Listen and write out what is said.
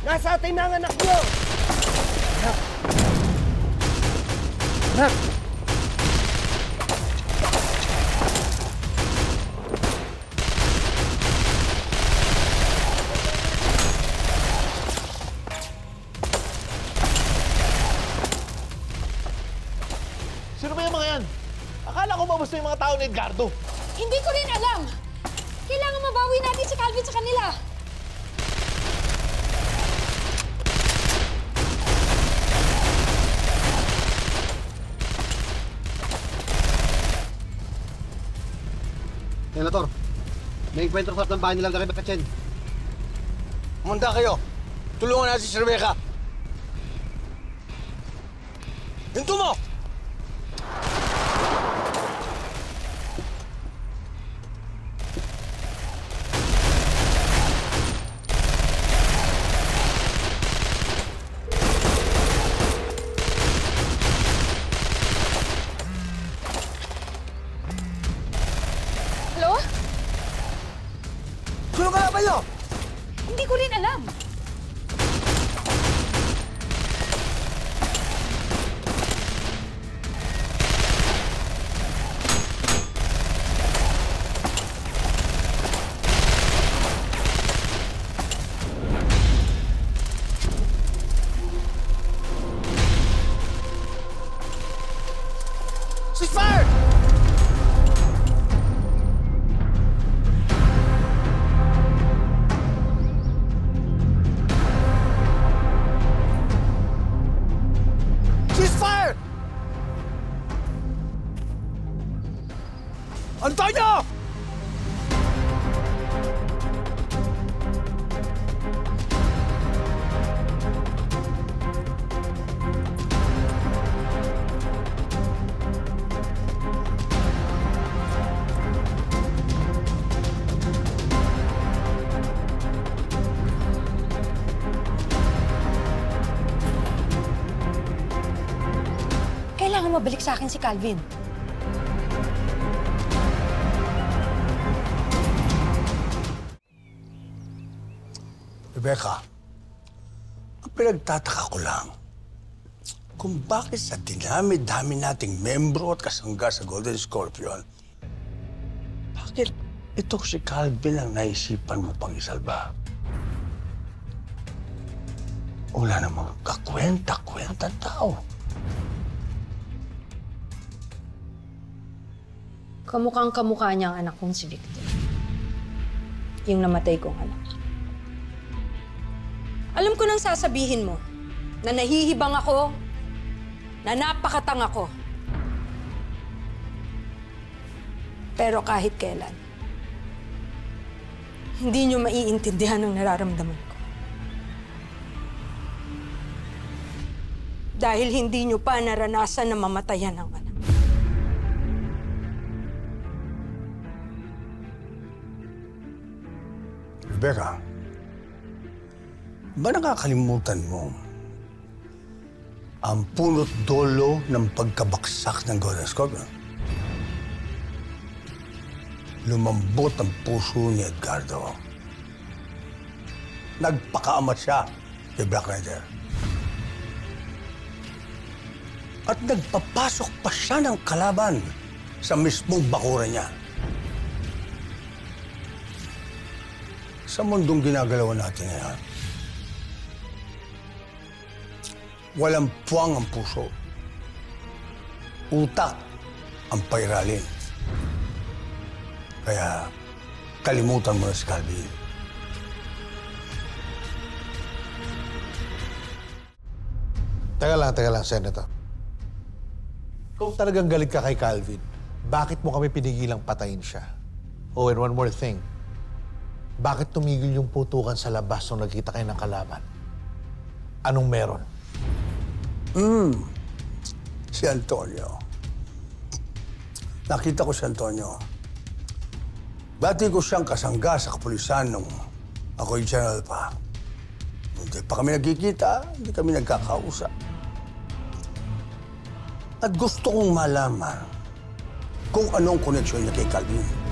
Nasa atin na ang anak niyo! Anak! Anak! Sino ba yung mga yan? Akala ko mabos na yung mga tao ni Edgardo. Hindi ko rin alam. Kailangan mabawi natin si Calvin sa kanila. Senator, may enkwentro sa ng bahay nilang na Rebecca Chen. Pumunta kayo. Tulungan natin si Rebecca. Hinto mo! Hello? Sino ka laban niyo? Hindi ko rin alam. Ceasefire! Ceasefire! Antonio! Kailangan mabalik sa akin si Calvin. Rebecca, ang pinagtataka ko lang, kung bakit sa dinami-dami nating membro at kasangga sa Golden Scorpion, bakit ito si Calvin ang naisipan mo pang isalba? Wala namang kakwenta-kwenta tao. Kamukhang-kamukha niya ang anak kong si Victor. Yung namatay kong anak. Alam ko nang sasabihin mo na nahihibang ako, na napakatanga ko. Pero kahit kailan, hindi niyo maiintindihan ang nararamdaman ko. Dahil hindi niyo pa naranasan na mamatayan ng anak. Rebecca, ba nakakalimutan mo ang punot dolo ng pagkabaksak ng Golden Scorpion? Lumambot ang puso ni Edgardo. Nagpakaamat siya kay Black Rider. At nagpapasok pa siya ng kalaban sa mismong bakuran niya. Sa mundong ginagalawan natin ngayon, walang puwang ang puso. Utak ang pairalin. Kaya kalimutan mo na si Calvin. Teka lang, Senator. Kung talagang galit ka kay Calvin, bakit mo kami pinigilang patayin siya? Oh, and one more thing. Bakit tumigil yung putukan sa labas nung nagkita kayo ng kalaban? Anong meron? Si Antonio. Nakita ko si Antonio. Dati ko siyang kasangga sa kapulisan nung ako'y general pa. Hindi pa kami nagkikita, hindi kami nagkakausap. At gusto kong malaman kung anong koneksyon niya kay Calvin.